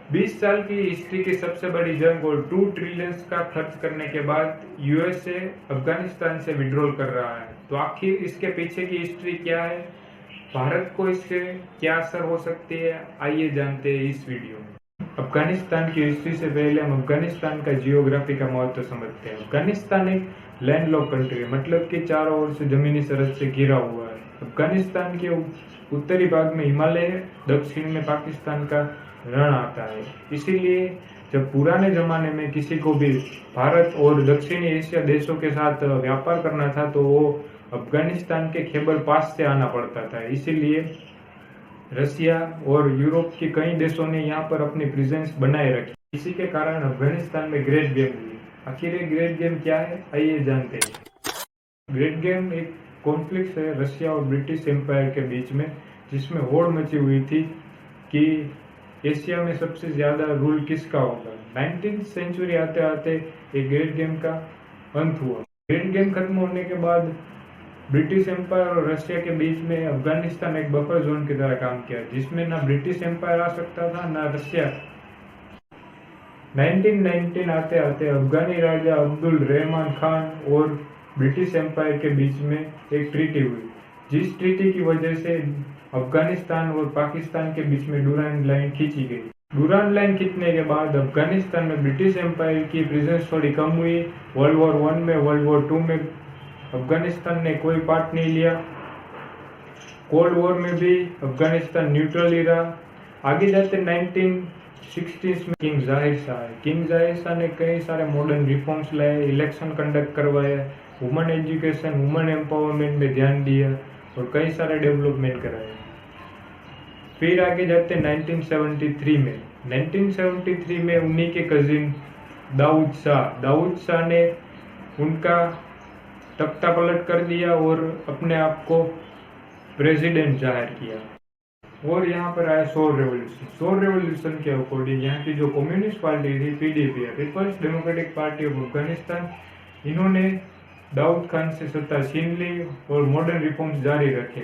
20 साल की हिस्ट्री की सबसे बड़ी जंग और 2 ट्रिलियन का खर्च करने के बाद यूएसए अफगानिस्तान से विड्रॉल कर रहा है। तो आखिर इसके पीछे की हिस्ट्री क्या है, भारत को इससे क्या असर हो सकती है, आइए जानते हैं इस वीडियो में। अफगानिस्तान की हिस्ट्री से पहले हम अफगानिस्तान का जियोग्राफी का महत्व समझते हैं। अफगानिस्तान एक लैंडलॉक कंट्री है, मतलब कि चारों ओर से जमीनी सरहद से घिरा हुआ है। अफगानिस्तान के उत्तरी भाग में हिमालय, दक्षिण में पाकिस्तान का रण आता है। इसीलिए जब पुराने जमाने में किसी को भी भारत और दक्षिणी एशिया देशों के साथ व्यापार करना था तो वो अफगानिस्तान के खैबर पास से आना पड़ता था। इसीलिए रशिया और यूरोप के कई देशों ने यहाँ पर अपनी प्रेजेंस बनाए रखी। इसी के कारण अफगानिस्तान में ग्रेट गेम हुई। आखिर ये ग्रेट गेम क्या है, आइए जानते हैं। ग्रेट गेम एक कॉन्फ्लिक्ट है रशिया और ब्रिटिश एम्पायर के बीच में, जिसमें होड़ मची हुई थी कि एशिया में सबसे ज्यादा रूल किसका होगा। 19th सेंचुरी आते आते एक ग्रेट गेम का अंत हुआ। ग्रेट गेम खत्म होने के बाद ब्रिटिश एम्पायर और रशिया के बीच में अफगानिस्तान एक बफर जोन की तरह काम किया, जिसमें ना ब्रिटिश एम्पायर आ सकता था ना रशिया। 1919 आते आते अफगानी राजा अब्दुल रहमान खान और ब्रिटिश एम्पायर के बीच में एक ट्रीटी हुई, जिस ट्रीटी की वजह से अफगानिस्तान और पाकिस्तान के बीच में डुरांड लाइन खींची गई। डुरांड लाइन खींचने के बाद अफगानिस्तान में ब्रिटिश एम्पायर की प्रेजेंस थोड़ी कम हुई। वर्ल्ड वॉर 1 में, वर्ल्ड वॉर 2 में अफगानिस्तान ने कोई पार्ट नहीं लिया। कोल्ड वॉर में भी अफगानिस्तान न्यूट्रल ही रहा। आगे जाते 1960s में किंग जाहिर शाह है। किंग जाहिर शाह ने कई सारे मॉडर्न रिफॉर्म्स लाए, इलेक्शन कंडक्ट करवाए, वुमेन एजुकेशन, वुमेन एम्पावरमेंट में ध्यान दिया और कई सारे डेवलपमेंट कराए। फिर आगे जाते 1973 में। 1973 में उन्हीं के कजिन दाऊद शाह ने उनका तख्ता पलट कर दिया और अपने आप को प्रेसिडेंट जाहिर किया। और यहाँ पर आया शोर रेवोल्यूशन। शोर रेवोल्यूशन के अकॉर्डिंग यहाँ की जो कम्युनिस्ट पार्टी थी, PDP, people's democratic party of Afghanistan, इन्होंने दाऊद खान से सत्ता छीन ली और मॉडर्न रिफॉर्म्स जारी रखे।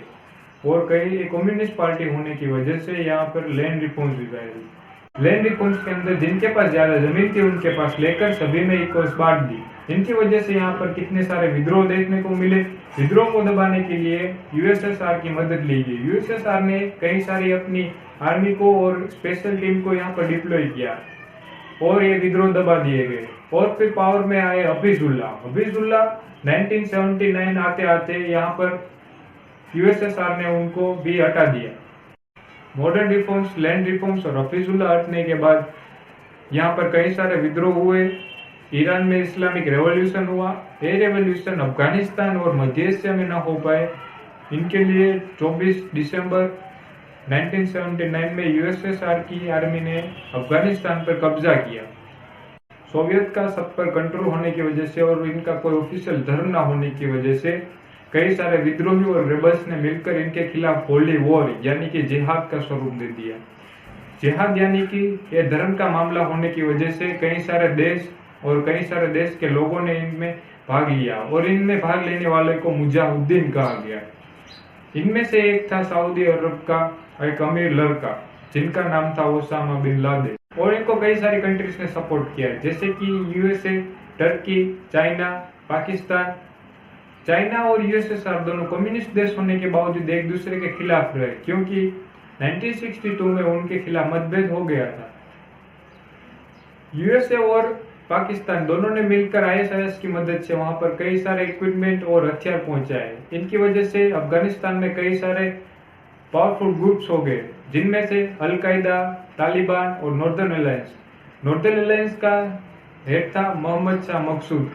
और कई कम्युनिस्ट पार्टी होने की वजह से यहाँ पर लैंड रिफॉर्म्स भी जारी। लैंड रिफॉर्म्स के अंदर जिनके पास ज्यादा जमीन थी उनके पास लेकर सभी में इक्वल्स बांट दी। इनकी वजह से यहाँ पर कितने सारे विद्रोह देखने को मिले। विद्रोह को दबाने के लिए यूएसएसआर की मदद ली गई। यूएसएसआर ने कई सारी अपनी आर्मी को और स्पेशल टीम को यहाँ पर डिप्लॉय किया और ये विद्रोह दबा दिए गए। और फिर पावर में आए हफीजुल्लाह 1979 आते आते यहाँ पर यूएसएसआर ने उनको भी हटा दिया। मॉडर्न रिफॉर्म्स, लैंड रिफॉर्म्स और हफीजुल्लाह हटने के बाद यहाँ पर कई सारे विद्रोह हुए। ईरान में इस्लामिक रेवोल्यूशन हुआ। ये रेवोल्यूशन अफगानिस्तान और मध्य एशिया में न हो पाए, इनके लिए 24 दिसंबर 1979 में यूएसएसआर की आर्मी ने अफगानिस्तान पर कब्जा किया। सोवियत का सब पर कंट्रोल होने की वजह से और इनका कोई ऑफिशियल धर्म न होने की वजह से कई सारे विद्रोही और रेबल्स ने मिलकर इनके खिलाफ होली वॉर यानी कि जिहाद का स्वरूप दे दिया। जिहाद यानी कि यह धर्म का मामला होने की वजह से कई सारे देश के लोगों ने इनमें भाग लिया और इनमें भाग लेने वाले को मुजाहिदीन कहा गया। इनमें से एक था सऊदी अरब का एक अमीर लड़का जिनका नाम था ओसामा बिन लादेन, और इनको कई सारी कंट्रीज ने सपोर्ट किया जैसे कि USA, Turkey, China, Pakistan. China और यूएसएसआर दोनों कम्युनिस्ट देश होने के बावजूद एक दूसरे के खिलाफ रहे, क्योंकि 1962 में उनके खिलाफ मतभेद हो गया था। यूएसए और पाकिस्तान दोनों ने मिलकर आईएसआईएस की मदद से वहां पर कई सारे इक्विपमेंट और हथियार पहुंचाए। इनकी वजह से अफगानिस्तान में कई सारे पावरफुल ग्रुप्स हो गए, जिनमें से अलकायदा, तालिबान और नॉर्दर्न अलायंस का हेड था मोहम्मद शाह मकसूद।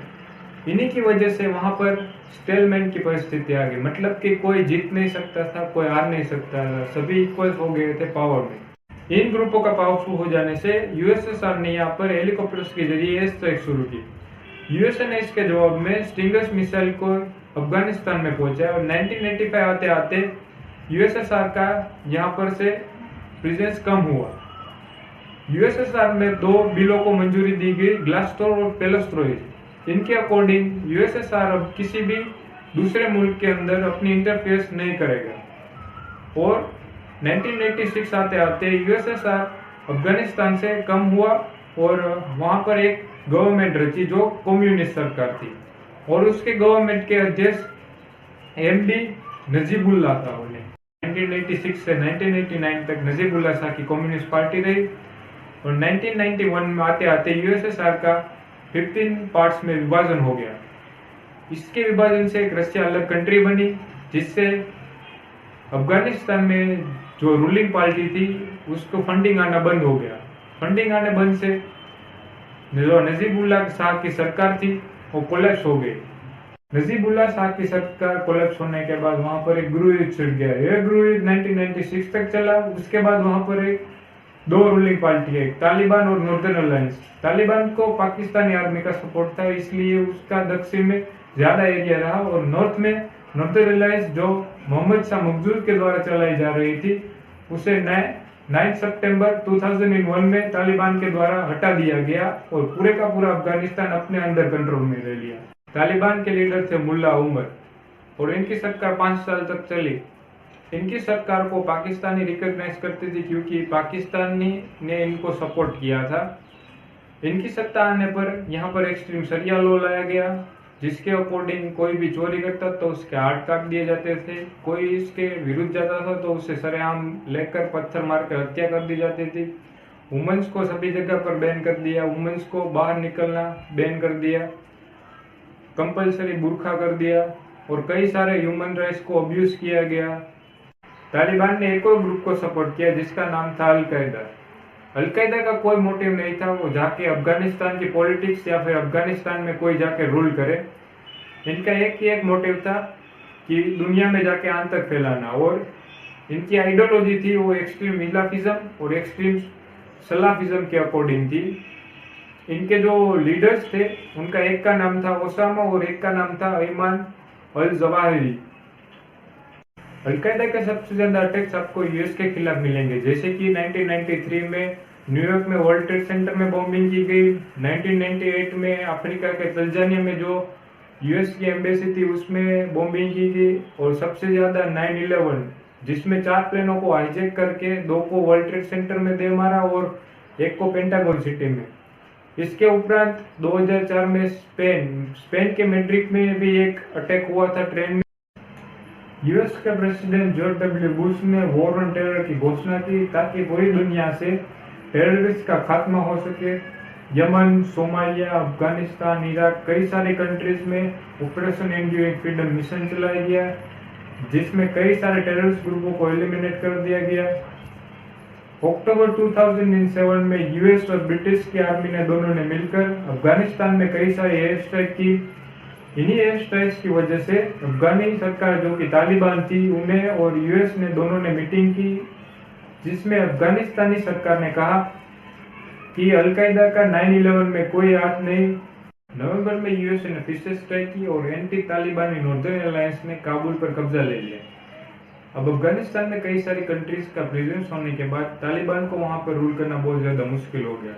इन्हीं की वजह से वहां पर स्टेलमेंट की परिस्थिति आ गई, मतलब कि कोई जीत नहीं सकता था, कोई हार नहीं सकता था, सभी इक्वल हो गए थे पावर में। इन ग्रुपों का पावरफुल हो जाने से यूएसएसआर ने यहाँ पर हेलीकॉप्टर्स के जरिए एयर स्ट्राइक शुरू की। यूएसए ने इसके जवाब में स्टिंगर्स मिसाइल को अफगानिस्तान में पहुंचाया और 1985 आते आते यूएसएसआर का यहाँ पर से प्रेजेंस कम हुआ। यूएसएसआर में 2 बिलों को मंजूरी दी गई, ग्लासनोस्ट और पेरेस्ट्रोइक। इनके अकॉर्डिंग यूएसएसआर अब किसी भी दूसरे मुल्क के अंदर अपनी इंटरफेरेंस नहीं करेगा। और 1986 आते आते यूएसएसआर अफगानिस्तान से कम हुआ और वहां पर एक गवर्नमेंट रची जो कम्युनिस्ट सरकार थी और उसके गवर्नमेंट के अध्यक्ष एमडी नजीबुल्लाह था। उन्हें 1986 से 1989 तक नजीबुल्लाह शाह की कम्युनिस्ट पार्टी रही और 1991 में आते आते यूएसएसआर का 15 पार्ट्स में विभाजन हो गया। इसके विभाजन से एक रशिया अलग कंट्री बनी, जिससे अफगानिस्तान में जो रूलिंग पार्टी थी उसको फंडिंग आना बंद हो गया। फंडिंग आने बंद से जो नजीबुल्लाह शाह की सरकार थी वो कोलैप्स हो गई। नजीबुल्लाह शाह की सरकार कोलैप्स होने के बाद वहां पर एक गृह युद्ध छिड़ गया। यह गृह युद्ध 1996 तक चला। उसके बाद वहां पर एक दो रूलिंग पार्टी है, तालिबान और नॉर्दर्न अलायंस। तालिबान को पाकिस्तानी आर्मी का सपोर्ट था, इसलिए उसका दक्षिण में ज्यादा एरिया रहा और नॉर्थ में नॉर्दर्न अलायंस जो मोहम्मद शाह मखदूम के द्वारा चलाई जा रही थी उसे 9 सितंबर 2001 में तालिबान के द्वारा हटा दिया गया और पूरे का पूरा अफगानिस्तान अपने अंडर कंट्रोल में ले लिया। तालिबान के लीडर थे मुल्ला उमर और इनकी सरकार 5 साल तक चली। इनकी सरकार को पाकिस्तानी रिकॉग्नाइज करती थी क्योंकि पाकिस्तानी ने इनको सपोर्ट किया था। इनकी सत्ता आने पर यहाँ पर एक्सट्रीम शरिया लॉ लाया गया, जिसके अकॉर्डिंग कोई भी चोरी करता तो उसके हाथ काट दिए जाते थे। कोई इसके विरुद्ध जाता था तो उसे सरेआम लेकर पत्थर मारकर हत्या कर दी जाती थी। वुमेन्स को सभी जगह पर बैन कर दिया, वुमेन्स को बाहर निकलना बैन कर दिया, कंपलसरी बुर्का कर दिया और कई सारे ह्यूमन राइट्स को अब्यूज किया गया। तालिबान ने एक और ग्रुप को सपोर्ट किया जिसका नाम था अल-कायदा। अल-कायदा का कोई मोटिव नहीं था वो जाके अफगानिस्तान की पॉलिटिक्स या फिर अफगानिस्तान में कोई जाके रूल करे। इनका एक ही एक मोटिव था कि दुनिया में जाके आतंक फैलाना और इनकी आइडियोलॉजी थी वो एक्सट्रीम इस्लामिज्म और एक्सट्रीम सलाफिज्म के अकॉर्डिंग थी। इनके जो लीडर्स थे उनका एक का नाम था ओसामा और एक का नाम था अयमान अल जवाहिरी। अल-कायदा के सबसे ज्यादा अटैक्स आपको यूएस के खिलाफ मिलेंगे, जैसे कि 1993 में न्यूयॉर्क में वर्ल्ड ट्रेड सेंटर में बॉम्बिंग की गई। 1998 में अफ्रीका के तंजानिया में जो यूएस की एम्बेसी थी उसमें बॉम्बिंग की गई और सबसे ज्यादा 9/11 जिसमें 4 प्लेनों को हाईजैक करके 2 को वर्ल्ड ट्रेड सेंटर में दे मारा और 1 को पेंटागन सिटी में। इसके उपरांत 2004 में स्पेन के मैड्रिड में भी एक अटैक हुआ था ट्रेन में। यूएस के प्रेसिडेंट जॉर्ज डब्ल्यू बुश ने वॉर ऑन टेरर की घोषणा की ताकि पूरी दुनिया से टेररिस्ट का खात्मा हो सके। यमन, सोमालिया, अफगानिस्तान, इराक कई सारे कंट्रीज में ऑपरेशन एंड्यूरिंग फ्रीडम मिशन चलाया गया, जिसमें कई सारे टेररिस्ट ग्रुपों को एलिमिनेट कर दिया गया। अक्टूबर 2007 में यूएस और ब्रिटिश की आर्मी ने दोनों ने मिलकर अफगानिस्तान में कई सारे एयर स्ट्राइक की। इन्हीं एयर स्ट्राइक्स की वजह से अफगानी सरकार जो कि तालिबान थी उन्हें और यूएस ने दोनों ने मीटिंग की, जिसमें अफगानिस्तानी सरकार ने कहा कि अल-कायदा का 9/11 में कोई हाथ नहीं। नवंबर में यूएस ने फिर से स्ट्राइक की और एंटी तालिबानी नॉर्दर्न अलायंस ने काबुल पर कब्जा ले लिया। अब अफगानिस्तान में कई सारी कंट्रीज का प्रेजेंस होने के बाद तालिबान को वहां पर रूल करना बहुत ज्यादा मुश्किल हो गया।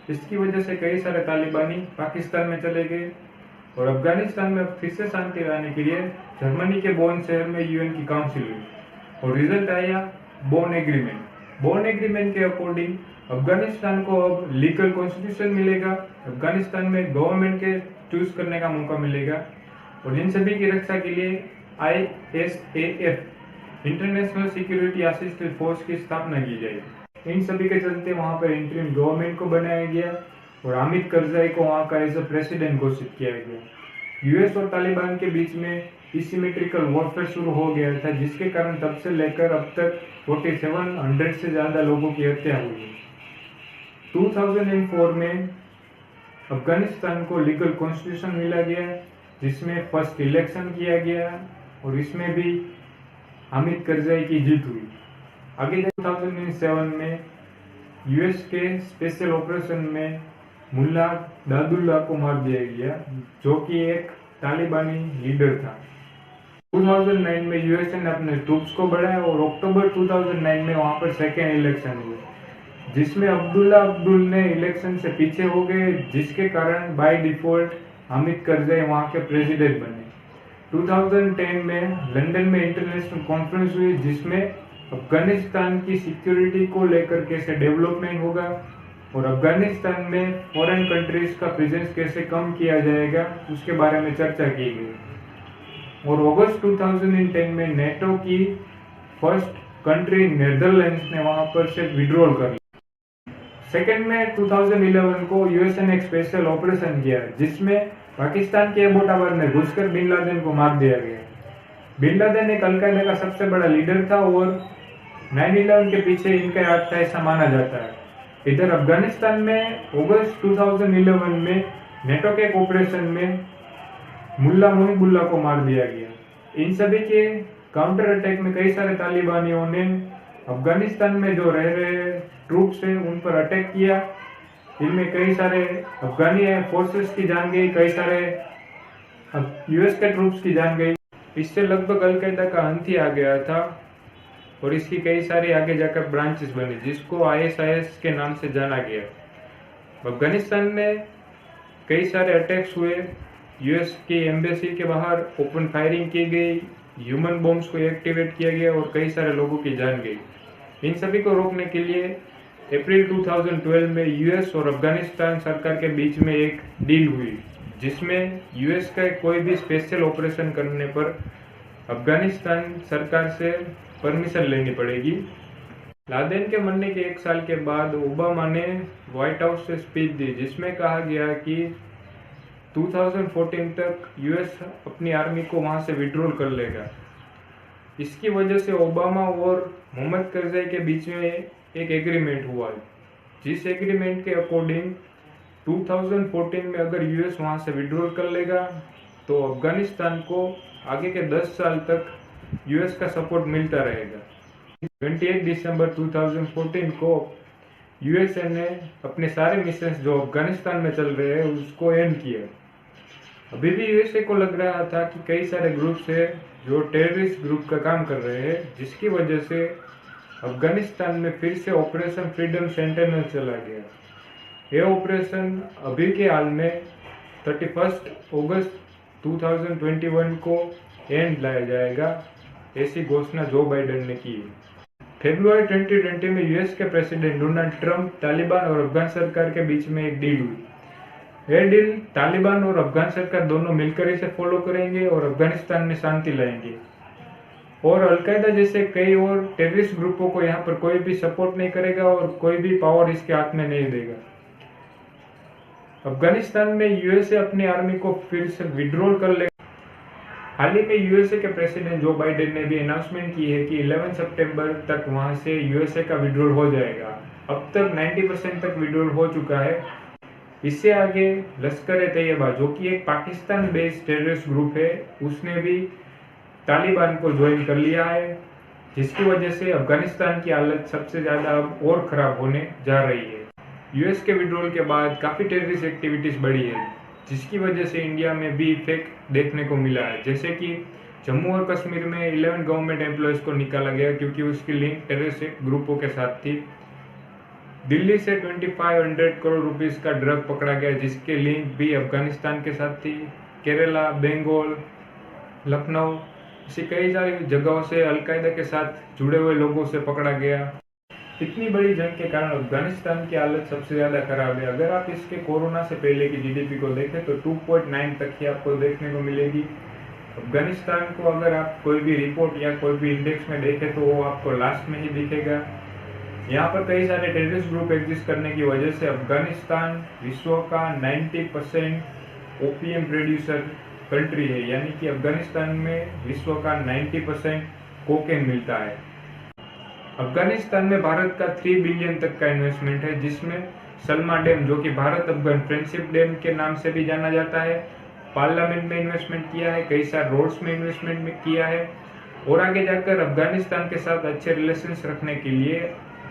इसकी वजह से कई सारे तालिबानी पाकिस्तान में चले गए और अफगानिस्तान में फिर से शांति लाने के लिए जर्मनी के बोन शहर में यूएन की काउंसिल हुई और रिजल्ट आया बोन एग्रीमेंट। बोन एग्रीमेंट के अकॉर्डिंग अफगानिस्तान को अब लीगल कॉन्स्टिट्यूशन मिलेगा, अफगानिस्तान में गवर्नमेंट के चूज करने का मौका मिलेगा और इन सभी की रक्षा के लिए ISAF international security assistance force की स्थापना की जाएगी। इन सभी के चलते वहां पर इंटरिम गवर्नमेंट को बनाया गया और हामिद करजाई को वहां का एज ए प्रेसिडेंट घोषित किया गया। यूएस और तालिबान के बीच में एसिमेट्रिकल वॉरफेयर शुरू हो गया था, जिसके कारण तब से लेकर अब तक 4700 से ज्यादा लोगों की हत्या हुई। 2004 में अफगानिस्तान को लीगल कॉन्स्टिट्यूशन मिला गया, जिसमें फर्स्ट इलेक्शन किया गया और इसमें भी हामिद करजाई की जीत हुई। आगे 2007 में यूएस के स्पेशल ऑपरेशन में मुल्ला दादुल्ला को मार दिया गया, जो कि एक तालिबानी लीडर था। 2009 में यूएसए ने अपने ट्रूप्स को बढ़ाया और अक्टूबर 2009 में वहां पर सेकेंड इलेक्शन हुए, जिसमें अब्दुल्ला अब्दुल ने इलेक्शन से पीछे हो गए, जिसके कारण बाय डिफॉल्ट हामिद करजाई वहां के प्रेसिडेंट बने। 2010 में लंदन में इंटरनेशनल कॉन्फ्रेंस हुई, जिसमें अफगानिस्तान की सिक्योरिटी को लेकर कैसे डेवलपमेंट होगा और अफगानिस्तान में फॉरेन कंट्रीज का प्रेजेंस कैसे कम किया जाएगा उसके बारे में चर्चा की गई। और अगस्त 2010 में नेटो की फर्स्ट कंट्री नेदरलैंड्स ने वहां पर से विड्रॉल कर लिया। सेकेंड में 2011 को यूएसए ने एक स्पेशल ऑपरेशन किया जिसमें पाकिस्तान के एबोटाबाद में घुसकर बिन लादेन को मार दिया गया। बिन लादेन एक अलकायदा का सबसे बड़ा लीडर था और 9/11 के पीछे इनका हाथ था ऐसा माना जाता है। इधर अफगानिस्तान में अगस्त 2011 में नेटो के एक ऑपरेशन में मुल्ला मोहिबुल्लाह को मार दिया गया। इन सभी के काउंटर अटैक में कई सारे तालिबानियों ने अफगानिस्तान में जो रह रहे ट्रूप्स हैं उन पर अटैक किया। इनमें कई सारे अफगानी फोर्सेस की जान गई, कई सारे यूएस के ट्रूप्स की जान गई। इससे लगभग अलकायदा का अंत ही आ गया था और इसकी कई सारी आगे जाकर ब्रांचेस बनी जिसको आईएसआईएस के नाम से जाना गया। अफगानिस्तान में कई सारे अटैक्स हुए, यूएस की एम्बेसी के बाहर ओपन फायरिंग की गई, ह्यूमन बॉम्ब्स को एक्टिवेट किया गया और कई सारे लोगों की जान गई। इन सभी को रोकने के लिए अप्रैल 2012 में यूएस और अफगानिस्तान सरकार के बीच में एक डील हुई जिसमें यूएस का कोई भी स्पेशल ऑपरेशन करने पर अफगानिस्तान सरकार से परमिशन लेनी पड़ेगी। लादेन के मरने के 1 साल के बाद ओबामा ने व्हाइट हाउस से स्पीच दी जिसमें कहा गया कि 2014 तक यूएस अपनी आर्मी को वहां से विड्रॉल कर लेगा। इसकी वजह से ओबामा और मोहम्मद करज़ई के बीच में एक एग्रीमेंट हुआ जिस एग्रीमेंट के अकॉर्डिंग 2014 में अगर यूएस वहां से विड्रॉल कर लेगा तो अफगानिस्तान को आगे के 10 साल तक यूएस का सपोर्ट मिलता रहेगा। 28 दिसंबर 2014 को यूएसए ने अपने सारे मिशंस जो अफगानिस्तान में चल रहे हैं उसको एंड किया। अभी भी यूएसए को लग रहा था कि कई सारे ग्रुप्स हैं जो टेररिस्ट ग्रुप का काम कर रहे हैं जिसकी वजह से अफगानिस्तान में फिर से ऑपरेशन फ्रीडम सेंटिनल चला गया। यह ऑपरेशन अभी के हाल में 31 अगस्त 2021 को एंड लाया जाएगा, ऐसी घोषणा जो बाइडेन ने की। फरवरी 2020 में यूएस के प्रेसिडेंट डोनाल्ड ट्रंप, तालिबान और अफगान सरकार के बीच में एक डील हुई। यह डील तालिबान और अफगान सरकार दोनों मिलकर इसे फॉलो करेंगे और अफगानिस्तान में शांति लाएंगे और अलकायदा जैसे कई और टेररिस्ट ग्रुपों को यहाँ पर कोई भी सपोर्ट नहीं करेगा और कोई भी पावर इसके हाथ में नहीं देगा। अफगानिस्तान में यूएसए अपनी आर्मी को फिर से विड्रॉल कर लेगा। हाल ही में यूएसए के प्रेसिडेंट जो बाइडेन ने भी अनाउंसमेंट की है कि 11 सितंबर तक वहां से यूएसए का विड्रॉल हो जाएगा। अब तक 90% तक विड्रॉल हो चुका है। इससे आगे लश्कर-ए-तैयबा जो कि एक पाकिस्तान बेस्ड टेररिस्ट ग्रुप है उसने भी तालिबान को ज्वाइन कर लिया है जिसकी वजह से अफगानिस्तान की हालत सबसे ज्यादा अब और खराब होने जा रही है। यूएस के विड्रॉल के बाद काफी टेररिस्ट एक्टिविटीज बढ़ी है जिसकी वजह से इंडिया में भी इफेक्ट देखने को मिला है। जैसे कि जम्मू और कश्मीर में 11 गवर्नमेंट एम्प्लॉयज को निकाला गया क्योंकि उसकी लिंक टेररिस्ट ग्रुपों के साथ थी। दिल्ली से 2500 करोड़ रुपीस का ड्रग पकड़ा गया जिसके लिंक भी अफगानिस्तान के साथ थी। केरला, बंगाल, लखनऊ ऐसी कई सारी जगहों से अलकायदा के साथ जुड़े हुए लोगों से पकड़ा गया। इतनी बड़ी जंग के कारण अफगानिस्तान की हालत सबसे ज्यादा खराब है। अगर आप इसके कोरोना से पहले की जीडीपी को देखें तो 2.9 तक ही आपको देखने को मिलेगी। अफगानिस्तान को अगर आप कोई भी रिपोर्ट या कोई भी इंडेक्स में देखें तो वो आपको लास्ट में ही दिखेगा। यहाँ पर कई सारे टेररिस्ट ग्रुप एग्जिस्ट करने की वजह से अफगानिस्तान विश्व का 90% ओपीएम प्रोड्यूसर कंट्री है, यानी कि अफगानिस्तान में विश्व का 90% कोकेन मिलता है। अफगानिस्तान में भारत का 3 बिलियन तक का इन्वेस्टमेंट है जिसमें सलमा डैम जो कि भारत अफगान फ्रेंडशिप डैम के नाम से भी जाना जाता है, पार्लियामेंट में इन्वेस्टमेंट किया है, कई सारे रोड्स में इन्वेस्टमेंट किया है और आगे जाकर अफगानिस्तान के साथ अच्छे रिलेशंस रखने के लिए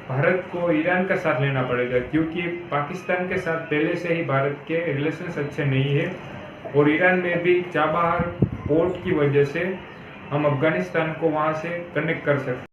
भारत को ईरान का साथ लेना पड़ेगा क्योंकि पाकिस्तान के साथ पहले से ही भारत के रिलेशंस अच्छे नहीं है और ईरान में भी चाबहार पोर्ट की वजह से हम अफगानिस्तान को वहां से कनेक्ट कर सकते हैं।